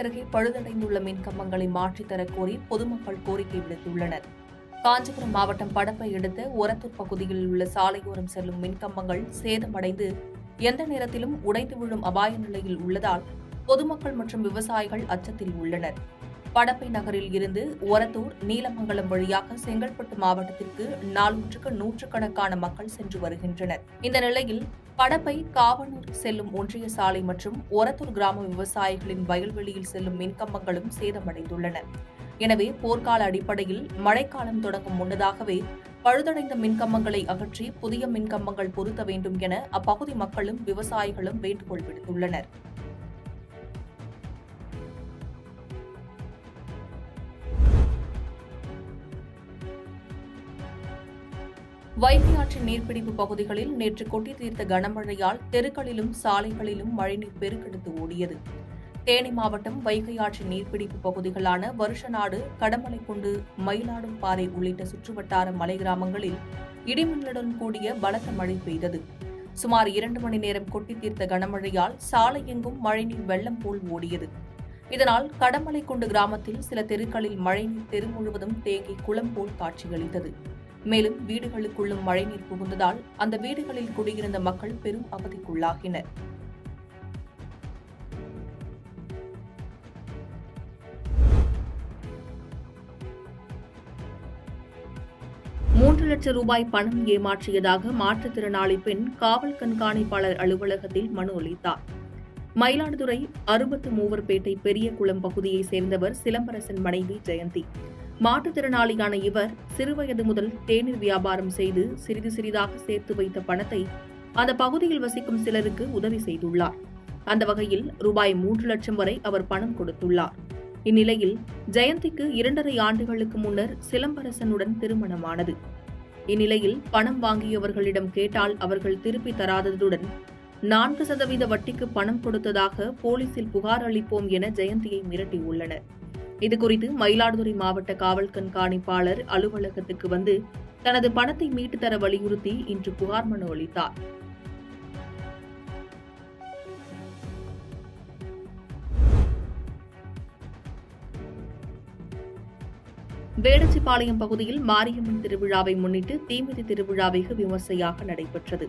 அருகே பழுதடைந்துள்ள மின்கம்பங்களை மாற்றித்தரக் கோரி பொதுமக்கள் கோரிக்கை விடுத்துள்ளனர். காஞ்சிபுரம் மாவட்டம் படப்பை அடுத்த ஒரத்தூர் பகுதியில் உள்ள சாலையோரம் செல்லும் மின்கம்பங்கள் சேதமடைந்து எந்த நேரத்திலும் உடைந்து விழும் அபாய நிலையில் உள்ளதால் பொதுமக்கள் மற்றும் விவசாயிகள் அச்சத்தில் உள்ளனர். படப்பை நகரில் இருந்து ஒரத்தூர், நீலமங்கலம் வழியாக செங்கல்பட்டு மாவட்டத்திற்கு நாளொன்றுக்கு நூற்றுக்கணக்கான மக்கள் சென்று வருகின்றனர். இந்த நிலையில் படப்பை, காவனூர் செல்லும் ஒன்றிய சாலை மற்றும் ஒரத்தூர் கிராம விவசாயிகளின் வயல்வெளியில் செல்லும் மின்கம்பங்களும் சேதமடைந்துள்ளன. எனவே போர்க்கால அடிப்படையில் மழைக்காலம் தொடங்கும் முன்னதாகவே பழுதடைந்த மின்கம்பங்களை அகற்றி புதிய மின்கம்பங்கள் பொருத்த வேண்டும் என அப்பகுதி மக்களும் விவசாயிகளும் வேண்டுகோள் விடுத்துள்ளனர். வைகை ஆற்றின் நீர்பிடிப்பு பகுதிகளில் நேற்று கொட்டி தீர்த்த கனமழையால் தெருக்களிலும் சாலைகளிலும் மழைநீர் பெருக்கெடுத்து ஓடியது. தேனி மாவட்டம் வைகை ஆற்றின் நீர்பிடிப்பு பகுதிகளான வருஷநாடு, கடமலைக்குண்டு, மயிலாடும்பாறை உள்ளிட்ட சுற்றுவட்டார மலை கிராமங்களில் இடிமின்னலுடன் கூடிய பலத்த மழை பெய்தது. சுமார் 2 மணி நேரம் கொட்டி தீர்த்த கனமழையால் சாலை எங்கும் மழைநீர் வெள்ளம் போல் ஓடியது. இதனால் கடமலைக்குண்டு கிராமத்தில் சில தெருக்களில் மழைநீர் தெரு முழுவதும் தேங்கி குளம் போல் காட்சியளித்தது. மேலும் வீடுகளுக்குள்ளும் மழைநீர் புகுந்ததால் அந்த வீடுகளில் குடியிருந்த மக்கள் பெரும் அவதிக்குள்ளாகினர். ₹3,00,000 பணம் ஏமாற்றியதாக மாற்றுத்திறனாளி பெண் காவல் கண்காணிப்பாளர் அலுவலகத்தில் மனு அளித்தார். மயிலாடுதுறை அரும்பத்துமூவர்பேட்டை பெரியகுளம் பகுதியைச் சேர்ந்தவர் சிலம்பரசன் மனைவி ஜெயந்தி. மாற்றுத்திறனாளியான இவர் சிறுவயது முதல் தேநீர் வியாபாரம் செய்து சிறிது சிறிதாக சேர்த்து வைத்த பணத்தை அந்த பகுதியில் வசிக்கும் சிலருக்கு உதவி செய்துள்ளார். அந்த வகையில் ₹3,00,000 வரை அவர் பணம் கொடுத்துள்ளார். இந்நிலையில் ஜெயந்திக்கு 2.5 ஆண்டுகளுக்கு முன்னர் சிலம்பரசனுடன் திருமணமானது. இந்நிலையில் பணம் வாங்கியவர்களிடம் கேட்டால் அவர்கள் திருப்பி தராததுடன் 4% வட்டிக்கு பணம் கொடுத்ததாக போலீசில் புகார் அளிப்போம் என ஜெயந்தியை மிரட்டியுள்ளனர். இதுகுறித்து மயிலாடுதுறை மாவட்ட காவல் கண்காணிப்பாளர் அலுவலகத்துக்கு வந்து தனது பணத்தை மீட்டுத் தர வலியுறுத்தி இன்று புகார் மனு அளித்தார். வேடச்சிபாளையம் பகுதியில் மாரியம்மன் திருவிழாவை முன்னிட்டு தீமிதி திருவிழா வெகு விமர்சையாக நடைபெற்றது.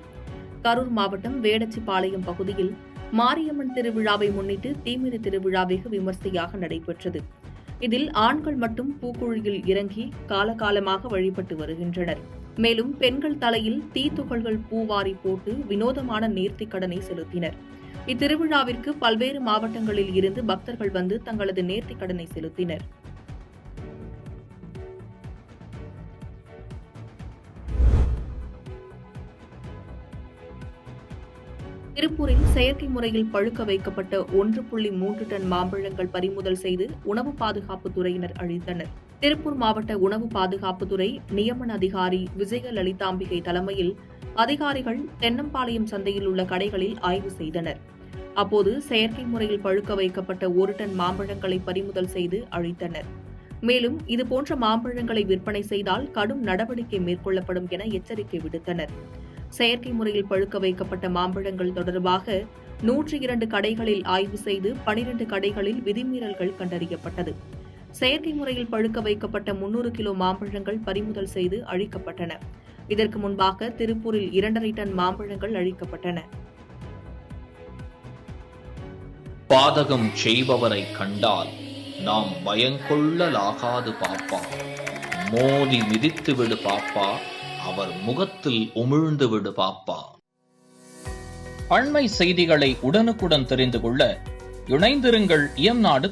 கரூர் மாவட்டம் வேடச்சிபாளையம் பகுதியில் மாரியம்மன் திருவிழாவை முன்னிட்டு தீமிதி திருவிழா வெகு விமர்சையாக நடைபெற்றது. இதில் ஆண்கள் மட்டும் பூக்குழியில் இறங்கி காலகாலமாக வழிபட்டு வருகின்றனர். மேலும் பெண்கள் தலையில் தீத்துகள்கள் பூவாரி போட்டு வினோதமான நேர்த்திக் கடனை செலுத்தினர். இத்திருவிழாவிற்கு பல்வேறு மாவட்டங்களில் இருந்து பக்தர்கள் வந்து தங்களது நேர்த்திக் கடனை செலுத்தினர். திருப்பூரில் செயற்கை முறையில் பழுக்க வைக்கப்பட்ட 1.3 டன் மாம்பழங்கள் பறிமுதல் செய்து உணவு பாதுகாப்புத்துறையினர் அழித்தனர். திருப்பூர் மாவட்ட உணவு பாதுகாப்புத்துறை நியமன அதிகாரி விஜயலலிதாம்பிகை தலைமையில் அதிகாரிகள் தென்னம்பாளையம் சந்தையில் உள்ள கடைகளில் ஆய்வு செய்தனர். அப்போது செயற்கை முறையில் பழுக்க வைக்கப்பட்ட 1 டன் மாம்பழங்களை பறிமுதல் செய்து அழித்தனர். மேலும் இதுபோன்ற மாம்பழங்களை விற்பனை செய்தால் கடும் நடவடிக்கை மேற்கொள்ளப்படும் என எச்சரிக்கை விடுத்தனர். செயற்கை முறையில் பழுக்க வைக்கப்பட்ட மாம்பழங்கள் தொடர்பாக 102 கடைகளில் ஆய்வு செய்து 12 கடைகளில் விதிமீறல்கள் கண்டறியப்பட்டது. செயற்கை முறையில் பழுக்க வைக்கப்பட்ட 300 கிலோ மாம்பழங்கள் பறிமுதல் செய்து அழிக்கப்பட்டன. இதற்கு முன்பாக திருப்பூரில் 2.5 டன் மாம்பழங்கள் அழிக்கப்பட்டன. பாதகம் செய்பவரை கண்டால் நாம் பயங்கொள்ளலாகாது பாப்பா, மோதி மிதித்து விடு பாப்பா, அவர் முகத்தில் உமிழ்ந்து விடு பாப்பா. அண்மை செய்திகளை உடனுக்குடன் தெரிந்து கொள்ள இணைந்திருங்கள் இயம்நாடு